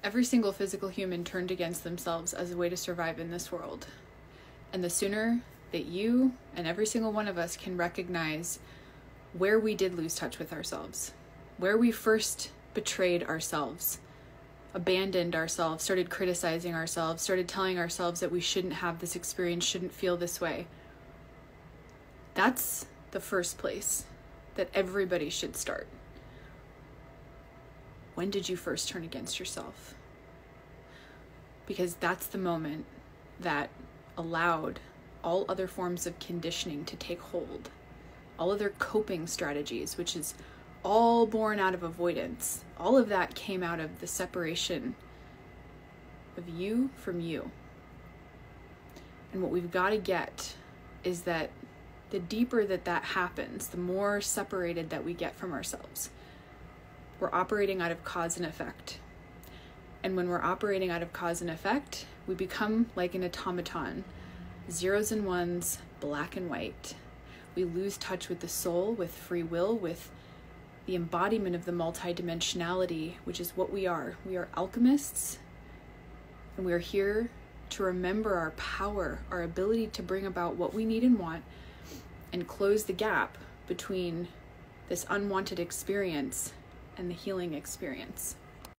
every single physical human turned against themselves as a way to survive in this world. And the sooner that you and every single one of us can recognize where we did lose touch with ourselves, where we first betrayed ourselves, abandoned ourselves, started criticizing ourselves, started telling ourselves that we shouldn't have this experience, shouldn't feel this way. That's the first place that everybody should start. When did you first turn against yourself? Because that's the moment that allowed all other forms of conditioning to take hold. All other coping strategies, which is all born out of avoidance. All of that came out of the separation of you from you. And what we've got to get is that the deeper that happens, the more separated that we get from ourselves. We're operating out of cause and effect. And when we're operating out of cause and effect, we become like an automaton. Zeros and ones, black and white. We lose touch with the soul, with free will, with the embodiment of the multidimensionality, which is what we are. We are alchemists, and we are here to remember our power, our ability to bring about what we need and want, and close the gap between this unwanted experience and the healing experience.